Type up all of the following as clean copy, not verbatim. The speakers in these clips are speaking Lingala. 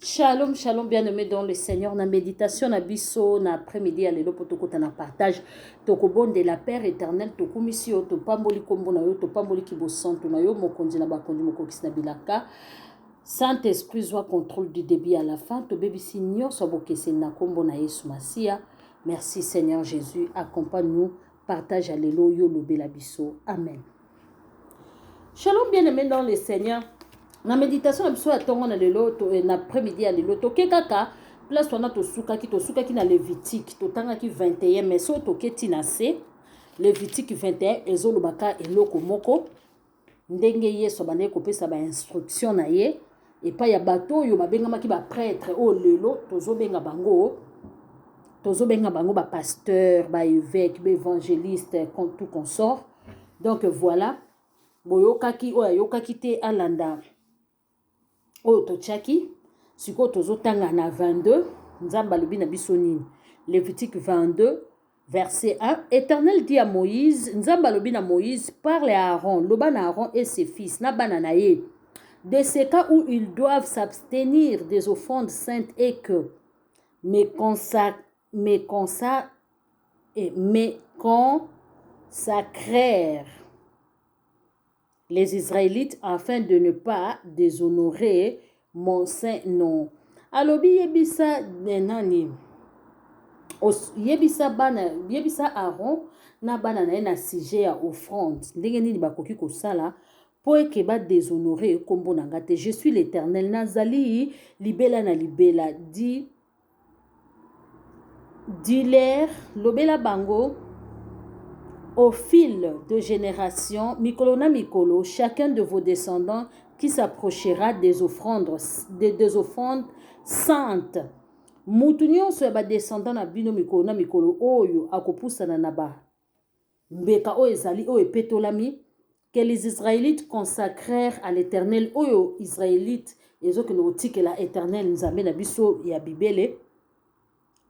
Shalom, shalom, bien-aimé dans le Seigneur. Na méditation, na biso, na après-midi, à l'élo, potoko, na partage. Toko bon de la Père éternel, toko misio, to pamboli kombo na yo, to pamboli kibo santo na yo, mokondi na bakondi, mokokis na bilaka. Saint-Esprit, soit contrôle du début à la fin. To bébi signor, soit bokese na kombo na Yesu Masia. Merci Seigneur Jésus. Accompagne-nous. Partage à l'élo, yo, lobe la biso. Amen. Shalom, bien-aimé dans le Seigneur. Na méditation na biso ya tongo na lelo na après-midi ya lelo toke kaka place wana tosuka ki na Lévitique totanga ki 21 mais so toketi na se Lévitique 21 ezolobaka eloko moko ndenge Yesu bane kopesa ba instruction na ye epa ya bato oyo babengamaki ba prêtre o lelo tozobenga bango ba pasteur ba évêque ba évangéliste tout consort. Donc voilà boyokaki oyo yokaki te alanda oyo totiaki siko tozotanga na 22 nzamba lobi na biso nini Lévitique 22 verset 1. Éternel dit à Moïse, nzamba lobi na Moïse, parle à Aaron, loba na Aaron et ses fils na bana na ye de ces cas où ils doivent s'abstenir des offrandes saintes et que me consacrèrent les Israélites afin de ne pas déshonorer mon saint nom. Alobi yebisa nani yebisa Aaron na bana na na sujet ya offrande ndenge nini bakoki kosala po eke ba déshonorer kombo na ngate. Je suis l'Éternel nazali libela na libela dit l'air lobela bango au fil de génération, mikolo na mikolo, chacun de vos descendants qui s'approchera des offrandes saintes. Mutunyon so ba descendant na bino mikolo na mikolo oyo akopusana na ba mbeka o ezali o epetolami que les Israélites consacrèrent à l'Éternel oyo Israélites ezoke no tikela Éternel nzambe na biso ya bibele.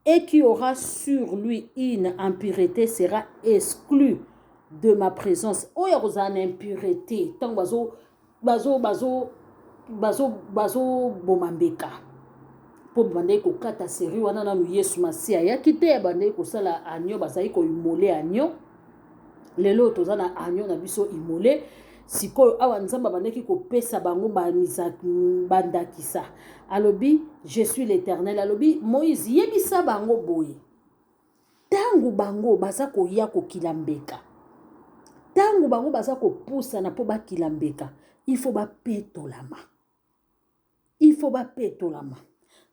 Et qui aura sur lui une impureté sera exclu de ma présence. Oya rozana impureté tant bazo bomambeka po bande ko kata seri wana na Yesu Masia ya kite bande ko sala agneau bazai ko imolé agneau lelo tozana agneau na biso imolé sikoyo awa nzamba bandeki kopesa bango bandakisa alobi je suis l'Éternel alobi Moïse yebisa bango boye tangu bango baza koya kokila mbeka tangu bango baza kopusana po bakila mbeka il faut bapetolama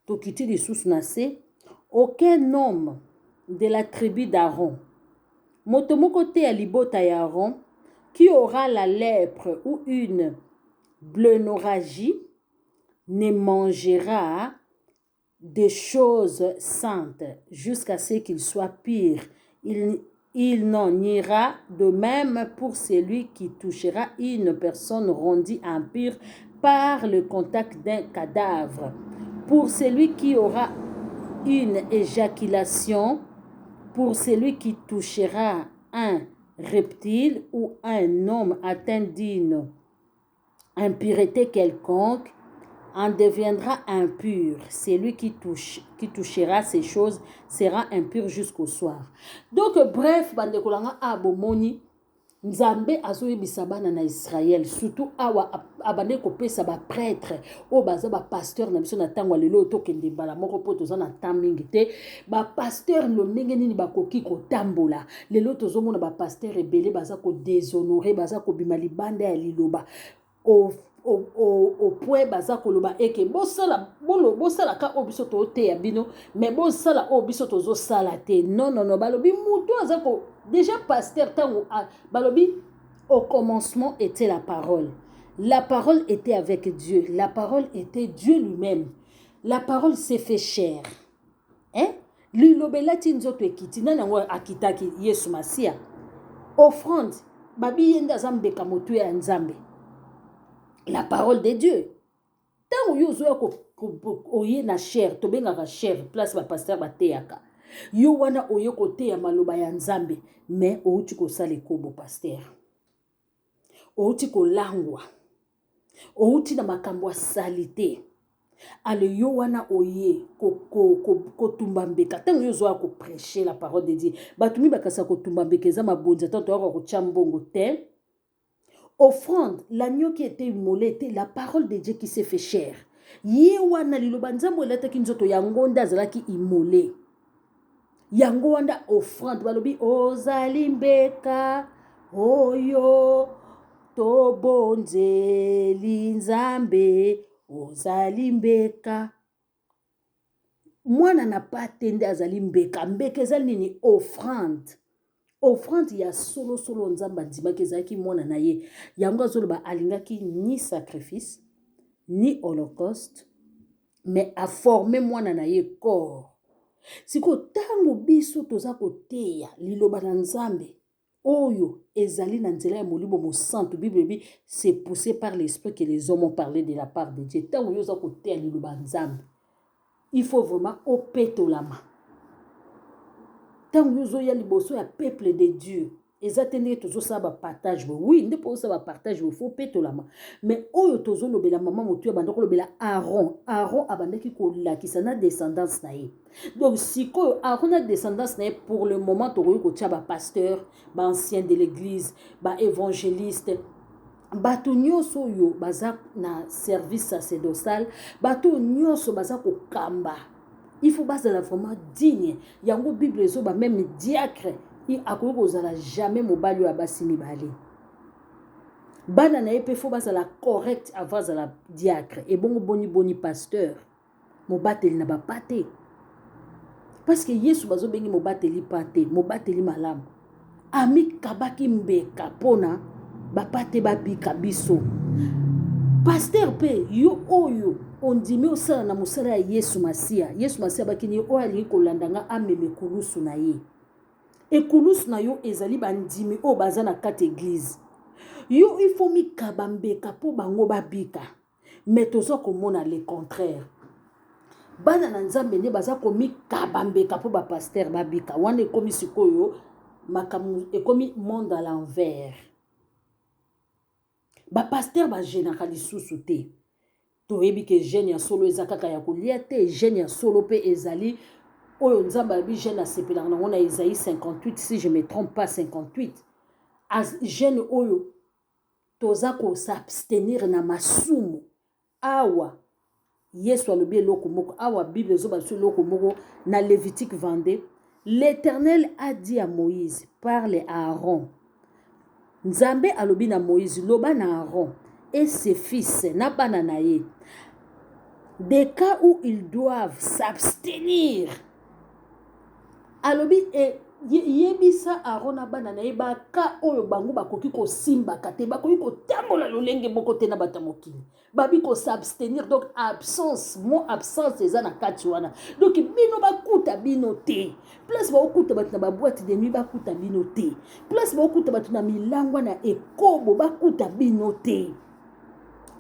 tokiti lisusu na se aucun homme de la tribu d'Aaron motomoko te ya libota ya Aaron qui aura la lèpre ou une blénorragie ne mangera des choses saintes jusqu'à ce qu'il soit pire. Il n'en ira de même pour celui qui touchera une personne rendue impure par le contact d'un cadavre. Pour celui qui aura une éjaculation, pour celui qui touchera un reptile ou un homme atteint d'une impureté quelconque en deviendra impur. Celui qui touchera ces choses sera impur jusqu'au soir. Donc bref, bande kolanga abomoni nzambe azoyebisa bana na Israël surtout awa abande kopesa ba prêtre o baza ba pasteur na biso na tango lelo tokende bala moko po toza na tamingi te ba pasteur lo ndenge nini bakoki kotambola lelo tozomona ba pasteur ebele baza ko déshonorer baza ko bima libanda ya liloba au point baza koloba eke bosala ka obiso to te ya bino mais bosala obiso tozo sala te non balobi muto azako déjà pasteur tango balobi au commencement était la parole était avec Dieu, la parole était Dieu lui-même, la parole s'est fait chair lilobelati nzoto ekiti nana ngo akitaki Yesu Masia offrande babi yenda zambe kamotu ya nzambe la parole de Dieu. Tant que vous avez na chair, to benga chair, place ba pasteur ba teyaka. Yo wana oyo kote ya maloba ya nzambe, mais outi ko sale kobo pasteur. Outi ko langwa. Outi na makambo salite. ale yo wana oye kotumba mbeka ntango yo ozwaka koprêcher la parole de Dieu bato mibakasa kotumba mbeka eza mabonzi ata toyaka kotya mbongo te. Offrande, l'agneau qui était immolé était la parole de Dieu qui s'est fait chair. Ye wana liloba nzambo elataki nzoto yango nde azalaki immolé. Yango wanda offrande balobi ozali mbeka oyo tobonzeli nzambe ozali mbeka. Mwana na pate nde azali mbeka. Mbeka ezali nini? Offrande. Offrande ya solo solo nzamba ndimaki ezalaki mwana na ye. Yango azoloba alingaki ni sacrifice ni holocauste mais a formé mwana na ye corps. Siko tango biso toza koteya liloba na nzambe oyo ezali na nzela ya molimo mosantu. Bible bi c'est poussé par l'esprit que les hommes ont parlé de la part de Dieu. Tango yo za koteya liloba nzambe il faut vraiment opetolama. Tant que ya liboso ya peuple de Dieu, ezatene tozo sa ba partage. Oui, nde po sa ba partage, il faut petolama. Mais oyo tozo lobela maman motu ya bandoko lobela Aaron. Aaron abandaki ko lakisa na descendance na ye. Donc si ko Aaron a descendance na ye pour le moment to ko tia ba pasteur, ba ancien de l'église, ba évangéliste. Bato nyonso yo baza na service sacerdotal, bato nyonso baza ko kamba. Il faut bazala vraiment digne. Yango Bible ezoba même diacre. Il akoki kozala jamais mobali ya basi mibale. Bana na epe faut bazala correct avant zala diacre. Et bongo boni pasteur. Mobateli na ba pate. Parce que Yesu bazo bengi mobateli pate, mobateli malamu. Ami kabaki mbeka pona ba pate ba bika biso. Pasteur pe yo oyo ondimi osala na mosala ya Yesu Masia. Yesu Masia bakini oyo alingi kolandanga ameme kulusu na ye. Ekulusu na yo ezali bandimi oyo baza na kati église. Yo il faut mikaba mbeka po bango babika. Mais tozo komona le contraire. Bana na nzambe nde baza komikaba mbeka po ba pasteur babika. Wana ekomi sikoyo makamu ekomi monde à l'envers. Ba pasteur ba généraliser te. Toyebi ke jeune ya solo ezakaka ya kolia te, jeune ya solo pe ezali oyo nzamba bi jeune asepelanga nango na Isaïe 58 si je me trompe pas 58. As jeune oyo toza ko s'abstenir na masumu. Awa Yesu alobi eloko moko, awa Bible ezoba sur eloko moko na Lévitique 22. L'Éternel a dit à Moïse, parle à Aaron. Nzambe alobi na Moïse, loba na Aaron et ses fils, na bananaye, des cas où ils doivent s'abstenir. Alobi et yebisa Aaron na bananaye ba ka oyo bango bakoki ko simba kate bakoki ko tambola lolenge moko te na batamokili. Babi ko s'abstenir, donc absence, mon absence eza na kati wana. Donc bino bakuta bino te. Place ba okuta batu na ba boîte de nuit bakuta bino te. Place ba okuta batu na milangwa na ekobo bakuta bino te.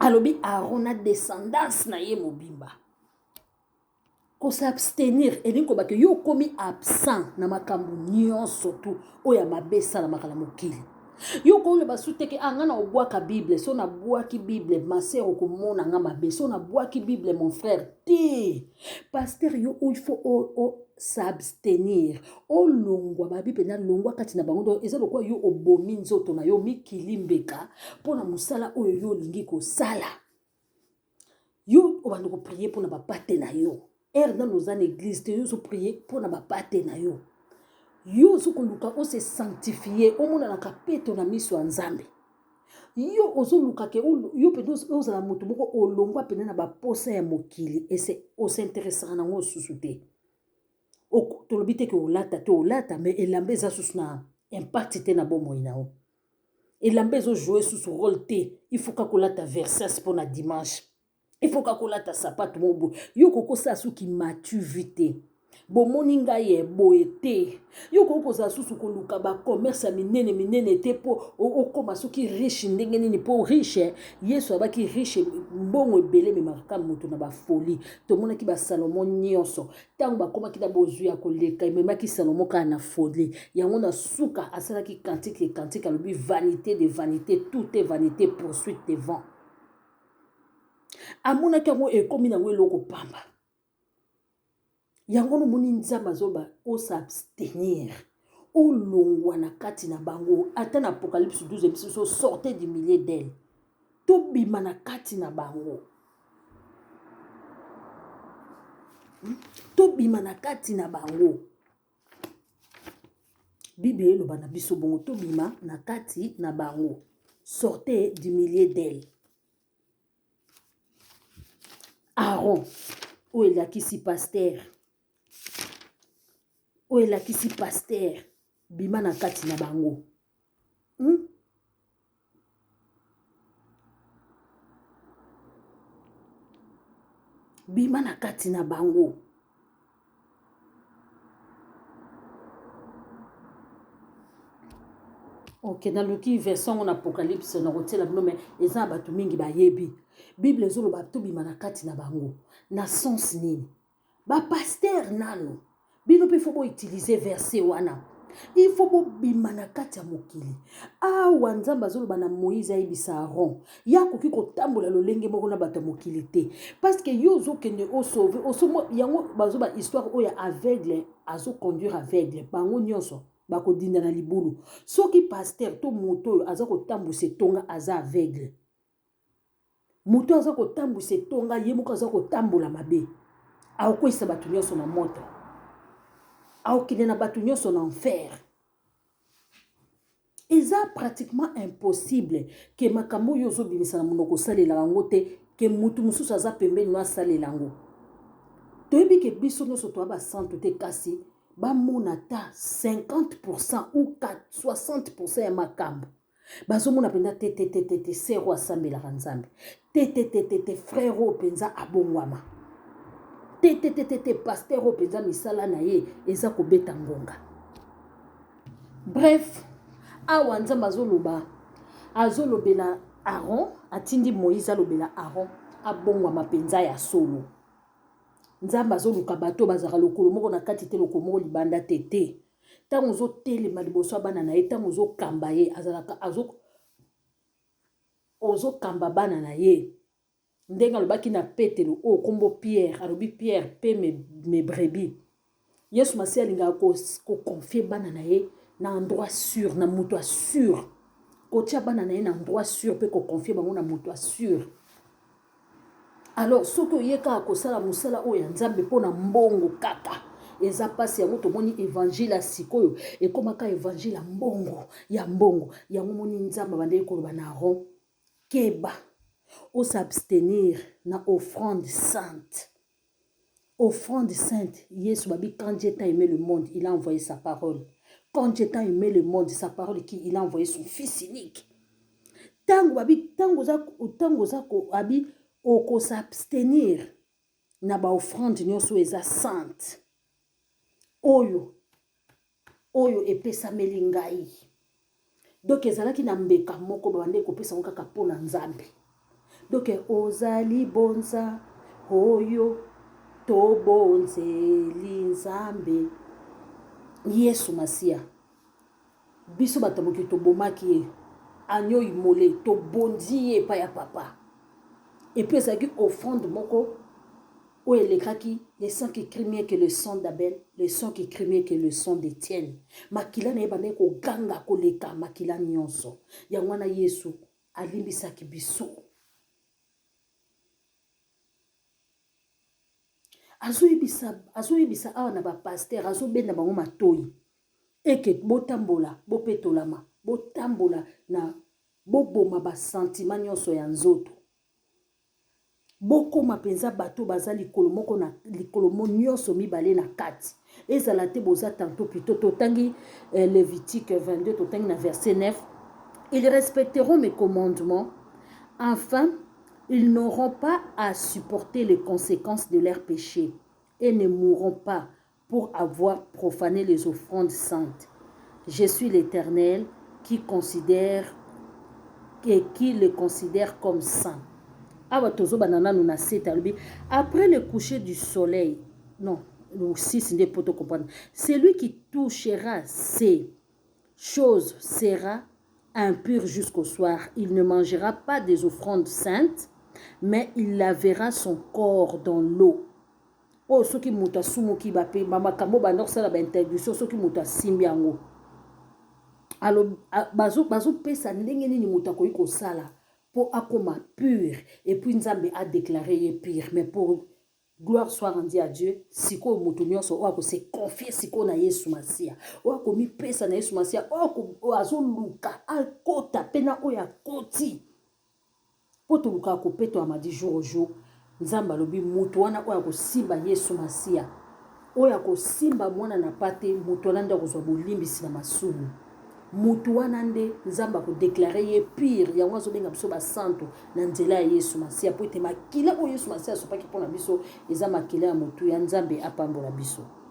Alobi Aaron a descendance na ye mobimba. Ko s'abstenir et ko bake yo komi absent na makambu nyonso tu oya mabesa na makala mokili. Yo ko le basuteke angana obwaka Bible, so na bwaki Bible ma sœur okomona nga mabe, so na bwaki Bible mon frère te. Pasteur yo il faut s'abstenir. O longwa ba Bible na longwa kati na bango eza lokwa yo obomi nzoto na yo mikilimbeka pona musala oyo yo lingi ko sala. Yo obando ko prier pona ba pate na yo. Dans nos églises, te yo prier pona ba pate na yo. Yo zo koluka o se sanctifier o mona na kapeto na miso nzambe. Yo ozo luka ke yo pe ozo la moto moko olongwa pena na ba posa ya mokili et c'est o s'intéressera na ngo susute. O to lobite ke olata te olata mais elambe za susna impact te na bomo inao. Elambe zo jouer sous rôle te. Il faut ka kolata verset pour na dimanche. Il faut ka kolata sapato mobo. Yo koko sa su ki matu vite. Bo moninga ye boete. Yo koko sa su ko luka ba commerce minene te po o koma su ki riche ndenge nini po riche. Yesu abaki riche mbongo ebele me maraka mutu na ba folie. To mona ki ba Salomon nyonso. Tango ba koma ki da bozu ya koleka me maki Salomon ka na folie. Yango na suka asala ki cantique alobi vanité de vanité, tout est vanité, poursuite des vents. amonaki yango ekomi nango eloko pamba. Yango nomoni nzambe azoba osabstenir, olongwa na kati na bango. Ata na Apocalypse 12 biso sortez du milieu d'elle. Tobima na kati na bango. Tobima na kati na bango. Bible eloba na biso bongo tobima na kati na bango. Sortez du milieu d'elle. Aaron, où est là qui si pasteur? Où est là qui si pasteur? Bima na kati na bango. Bima na kati na bango. Ok, dans le qui version en Apocalypse, na rotela bino mais eza batu mingi ba yebi. Bible ezolo ba to bima na kati na bango. Na sens nini? Ba pasteur nano. Bino pe faut utiliser verset wana. Il faut bima na kati ya mokili. Awa nzambe azoloba na Moïse ayebisa Aaron. Ya koki kotambola lolenge moko na bato mokili te. Parce que yo ozokende o sauver, osomo yango bazoba histoire oya aveugle azo conduire aveugle. Bango nyonso bako dinda na libulu. Soki pasteur to moto aza kotambuse tonga aza aveugle. Moto aza kotambuse tonga ye moko aza kotambola mabe. Aokwisa bato nyonso na moto. Aokende na bato nyonso na enfer. Eza pratiquement impossible que makambo yozo bimisa na monoko salela yango te ke mutu mususu aza pembeni no asalela yango. Toyebi ke biso nyonso to ba santo te kasi ba mona ta 50% ou 60% ya makambo. Bazo mona penda te sero asambela nzambe. Te frère o penza abongwama. Te pasteur o penza misala na ye eza kobeta ngonga. Bref, awa nzambe azolobela Aaron, atindi Moïse alobela Aaron abongwama penza ya solo. Nzambe azoluka bato bazaka lokolo moko na kati te lokolo moko libanda te. Tango zo telema liboso bana na ye, tango zo kamba ye azalaka ozo kamba bana na ye. Ndenga lobaki na Petelo o kombo Pierre, alobi Pierre pe me brebis. Yesu Masiya linga ko confier bana na ye na endroit sûr, na mutu sûr. Ko tia bana na ye na endroit sûr pe ko confier bango na mutu sûr. Alors soki oyeka kosala musala oyo ya nzambe pona mbongo kaka eza pasi yango tomoni évangile ya sikoyo ekomaka évangile ya mbongo yango moni nzambe bandeli koloba na Aaron keba s'abstenir na offrande sainte. Offrande sainte, Yesu babi quand Dieu t'a aimé le monde, il a envoyé sa parole. Quand Dieu t'a aimé le monde, sa parole il a envoyé son fils unique. Tango zako abi oko s'abstenir na ba offrande nyonso eza sainte. Oyo epesameli ngai. Donc ezalaki na mbeka moko bande kopesa ngo kaka pona nzambe. Donc ozali bonza oyo tobonzeli nzambe Yesu Masiya. Biso batamoki tobomaki ye anyo imole tobondi ye pa ya papa. Et puis ezalaki offrande moko où elle écrit le sang qui crie mieux que le sang d'Abel, le sang qui crie mieux que le sang d'Étienne. Makila na yebane ko ganga ko leka makila nyonso. Yangwana Yesu alimbisaki biso. Azoyebisa awa na ba pasteur azobenda bango matoyi. Eke botambola, bopetolama, botambola na boboma ba sentiment nyonso ya nzoto. Boko mapenza bato baza likolo moko na likolo nyonso mibale na kati. Ezala te boza tanto plutôt totangi Lévitique 22 totangi na verset 9. Ils respecteront mes commandements. Enfin, ils n'auront pas à supporter les conséquences de leurs péchés et ne mourront pas pour avoir profané les offrandes saintes. Je suis l'Éternel qui considère et qui les considère comme saints. Après le coucher du soleil, non, le 6 n'est pas comprendre. Celui qui touchera ces choses sera impur jusqu'au soir. Il ne mangera pas des offrandes saintes mais il lavera son corps dans l'eau. Oh, ceux qui muta sumo qui va payer, maman kambo ba nor sala ba interdiction, ceux qui muta simbiango. Alors, bazo pesa ndenge nini muta ko iko sala pour akoma pur et puis Nzambe a déclaré pur, mais pour gloire soit rendue à Dieu, siko mutu nyonso o ako se confier siko na Yesu Masia. O ako mi pesa na Yesu Masia, o ako azo luka akota pena o ya koti. Poto luka ko peto amadi jour au jour. Nzamba lobi mutu wana oya ko simba Yesu Masia. Oya ko simba mwana na pate mutu wana nda kozwa bolimbisi na masumu. Mutu wana nde Nzamba ko déclarer ye pire ya wazo benga biso ba santo na nzela ya Yesu Masia po ete makila o Yesu Masia so pa ki pona biso eza makila ya mutu ya Nzambe apambola biso.